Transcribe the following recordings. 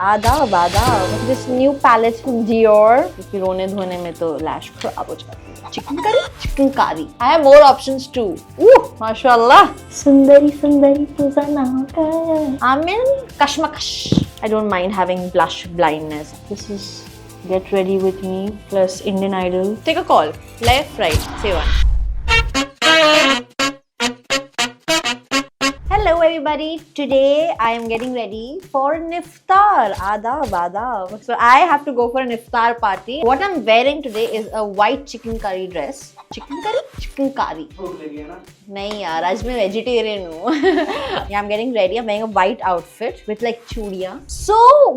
आदाब आदाब this new palette from Dior क्योंकि रोने धोने में तो लैश खराब हो जाती है। Chicken curry I have more options too. माशाल्लाह सुंदरी सुंदरी तुझा नाव काय आमीन कशमकश I don't mind having blush blindness. This is Get Ready With Me plus Indian Idol. Take a call. Left, right, say one. Hello everybody, today I am getting ready for an iftar. Adab, adab. So I have to go for an iftar party. What I'm wearing today is a white chicken curry dress. Chicken curry? Chicken curry. नहीं यार, आज मैं vegetarian हूँ. Yeah, I'm getting ready. I'm wearing a white outfit with like chudiya. So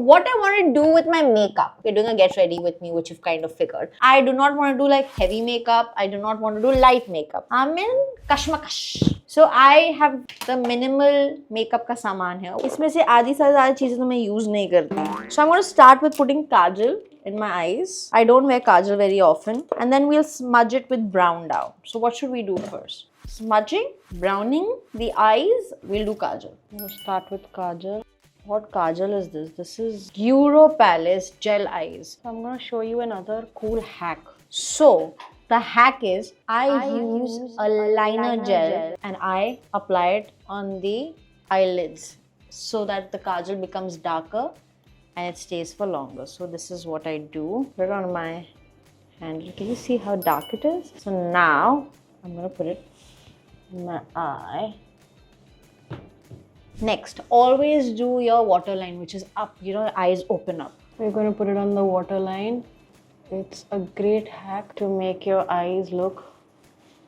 what I want to do with my makeup? We're doing a get ready with me, which you've kind of figured. I do not want to do like heavy makeup. I do not want to do light makeup. I'm in kashmakash. So I have the minimal makeup का सामान है. इसमें से आधी से ज़्यादा चीजें तो मैं use नहीं करती. So I'm going to start with putting kajal in my eyes. I don't wear kajal very often. And then we'll smudge it with brown down. So what should we do first? Smudging, browning the eyes. We'll do kajal. I'm going to start with kajal. What kajal is this? This is Euro Palace Gel Eyes. So I'm going to show you another cool hack. So the hack is I use a liner gel and I apply it on the eyelids so that the kajal becomes darker and it stays for longer. So this is what I do. Put it on my hand. Can you see how dark it is? So now I'm going to put it in my eye. Next, always do your waterline, which is up, your eyes open up. We're going to put it on the waterline. It's a great hack to make your eyes look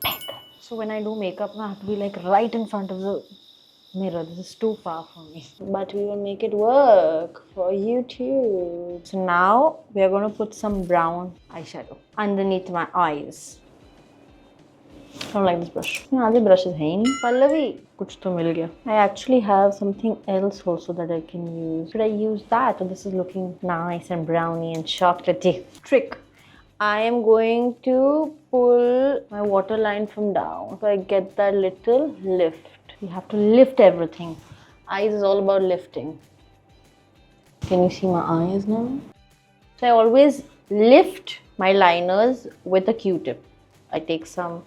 big. So when I do makeup, I have to be like right in front of the mirror. This is too far for me. But we will make it work for YouTube. So now we are going to put some brown eyeshadow underneath my eyes. I don't like this brush. This brush is hain. Pallavi, kuch to mil gaya. I actually have something else also that I can use. Should I use that? Or this is looking nice and browny and chocolatey. Trick. I am going to pull my waterline from down. So I get that little lift. You have to lift everything. Eyes is all about lifting. Can you see my eyes now? So I always lift my liners with a Q-tip. I take some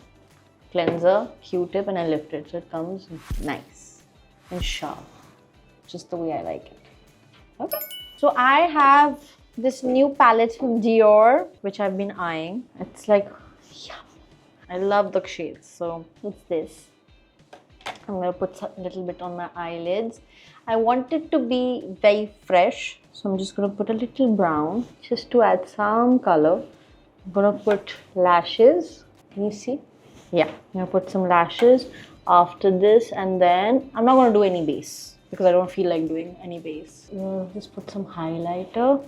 cleanser, Q-tip, and I lift it so it comes nice and sharp, just the way I like it. Okay. So I have this new palette from Dior, which I've been eyeing. It's like, yeah, I love the shades. So it's this. I'm gonna put a little bit on my eyelids. I want it to be very fresh, so I'm just gonna put a little brown just to add some color. I'm gonna put lashes. Can you see? Yeah, I'm gonna put some lashes after this, and then I'm not gonna do any base because I don't feel like doing any base. Just put some highlighter.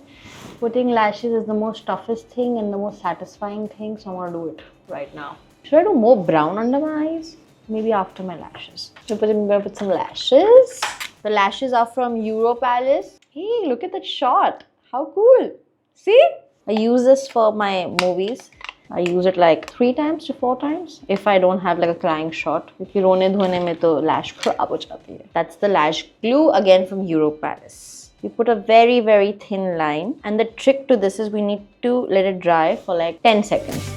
Putting lashes is the most toughest thing and the most satisfying thing, so I'm gonna do it right now. Should I do more brown under my eyes? Maybe after my lashes. I'm gonna put some lashes. The lashes are from Euro Palace. Hey, look at that shot. How cool. See? I use this for my movies. I use it like 3 times to 4 times if I don't have like a crying shot. क्योंकि रोने धोने में तो lash खराब हो जाती है. That's the lash glue again from Euro Palace. We put a very, very thin line, and the trick to this is we need to let it dry for like 10 seconds.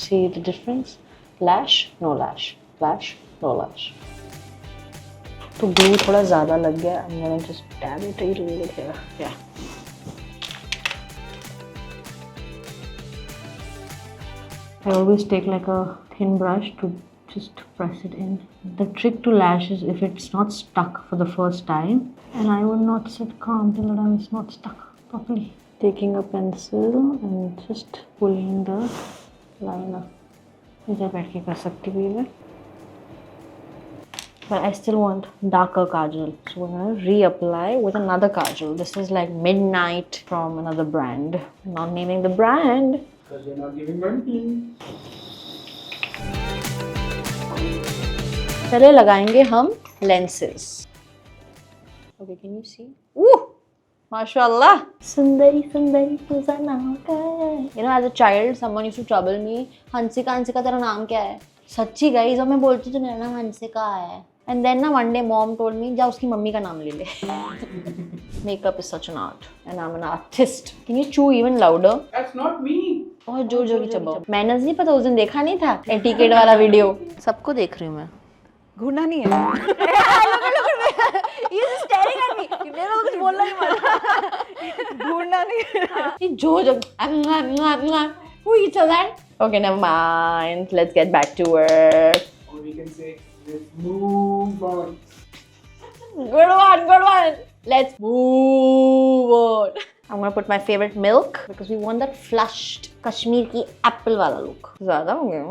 See the difference? Lash, no lash. Lash, no lash. तो glue थोड़ा ज़्यादा लग गया. I'm gonna just dab it a little bit here. Yeah. I always take like a thin brush to just press it in. The trick to lash is if it's not stuck for the first time, and I will not sit calm till the time it's not stuck properly. Taking a pencil and just pulling the liner. इधर बैठ के कर सकती हूँ मैं. But I still want darker kajal. So we're going to reapply with another kajal. This is like Midnight from another brand. I'm not naming the brand. Because you're not giving money. पहले लगाएंगे हम lenses. Okay, can you see? Ooh! Mashallah. Sundari Sundari तुझा नाम क्या है? You know, as a child, someone used to trouble me. Hansika तेरा नाम क्या है? सच्ची गाइस, और मैं बोलती थी मेरा नाम हंसिका है. And then na one day mom told me, जा उसकी मम्मी का नाम ले ले. Makeup is such an art, and I'm an artist. Can you chew even louder? That's not me. और जोर जोर की चबाओ. मैनर्स नहीं पता, उस दिन देखा नहीं था एटिकेट वाला वीडियो. सबको देख रही हूँ मैं. घूरना नहीं है. He's staring at me. मेरे को कुछ बोलना नहीं पड़ा. घूरना नहीं है. ये जोर. Who eats all that? Okay, never mind. Let's get back to work. Or we can say, let's move on. Good one, good one. Let's move on. I'm gonna put my favorite milk because we want that flushed Kashmir ki apple wala look. ज़्यादा हो गया.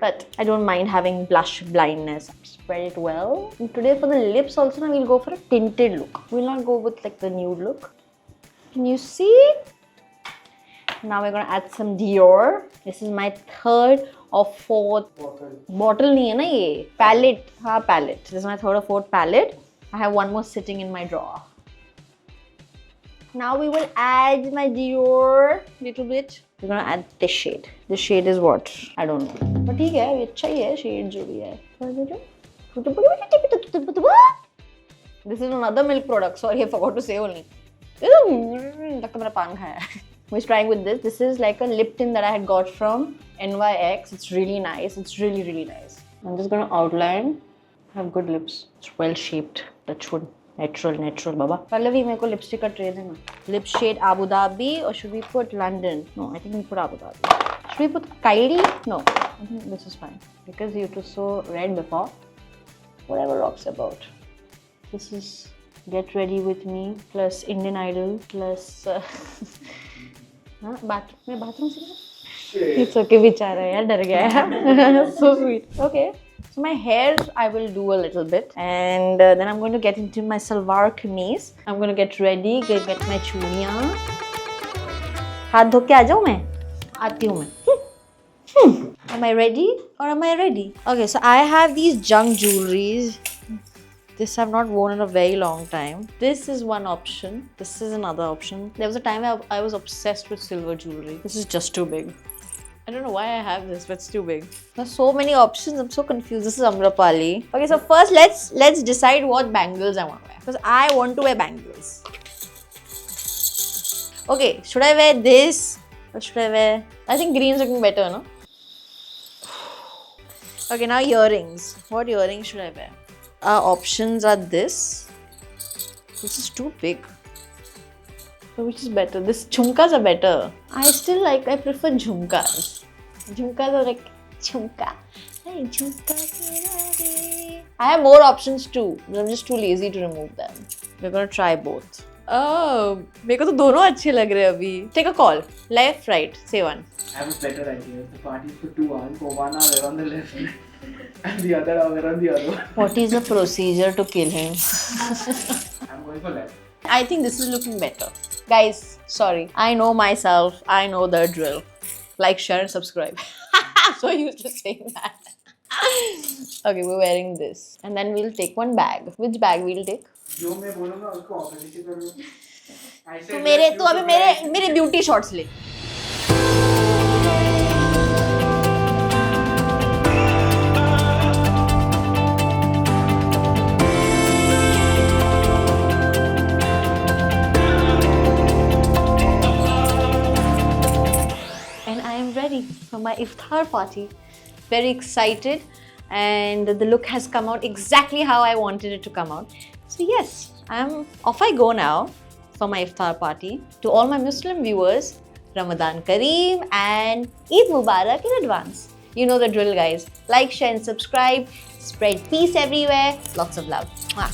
But I don't mind having blush blindness. Spread it well. And today for the lips also, we'll go for a tinted look. We'll not go with like the nude look. Can you see? Now we're gonna add some Dior. This is my third or fourth bottle. नहीं है ना ये palette. हाँ palette. This is my third or fourth palette. I have one more sitting in my drawer. Now we will add my Dior little bit. We're gonna add this shade. This shade is what? I don't know. But ठीक है, ये अच्छा ही है shade जो भी है. This is another milk product. Sorry, I forgot to say only. तक तो मेरा पान खाया है. We're trying with this. This is like a lip tint that I had got from NYX. It's really nice. It's really, really nice. I'm just gonna outline. Have good lips. It's well shaped. That's good. Natural, baba. Pallavi, मेरे को lipstick का tray देना. Lip shade Abu Dhabi, or should we put London? No, I think we put Abu Dhabi. Should we put Kylie? No, I think this is fine because it was so red before. Whatever rocks about. This is Get Ready With Me plus Indian Idol plus. हाँ bathroom से. It's okay, बेचारा यार डर गया है. So sweet. Okay. So my hair I will do a little bit, and then I'm going to get into my salwar kameez. I'm going to get ready, get my chuniyan. हाथ धो के आ जाऊँ मैं. आती हूँ मैं. Am I ready or am I ready? Okay, so I have these junk jewelries. This I've not worn in a very long time. This is one option. This is another option. There was a time I was obsessed with silver jewelry. This is just too big. I don't know why I have this, but it's too big. There's so many options. I'm so confused. This is Amrapali. Okay, so first let's decide what bangles I want to wear. Because I want to wear bangles. Okay, should I wear this? Or should I wear... I think green's looking better, no? Okay, now earrings. What earrings should I wear? Our options are this. This is too big. So which is better? This jhumkas are better. I prefer jhumkas. Jhumkas are like jhumka. Hey, jhumka. I have more options too, but I'm just too lazy to remove them. We're gonna try both. Oh, मेरे को तो दोनों अच्छे लग रहे हैं अभी. Take a call. Left, right. Say one. I have a better idea. The party is for 2 hours. For 1 hour we're on the left, and the other hour we're on the other. What is the procedure to kill him? I'm going for left. I think this is looking better. Guys, sorry. I know myself. I know the drill. Like, share and subscribe. So used to saying that. Okay, we're wearing this. And then we'll take one bag. Which bag we'll take? जो मैं बोलूँगा उसको opposite करो. तो अभी मेरे beauty shots ले. For my iftar party. Very excited, and the look has come out exactly how I wanted it to come out. So yes, off I go now for my iftar party. To all my Muslim viewers, Ramadan Kareem and Eid Mubarak in advance. You know the drill, guys. Like, share and subscribe. Spread peace everywhere. Lots of love. Mwah.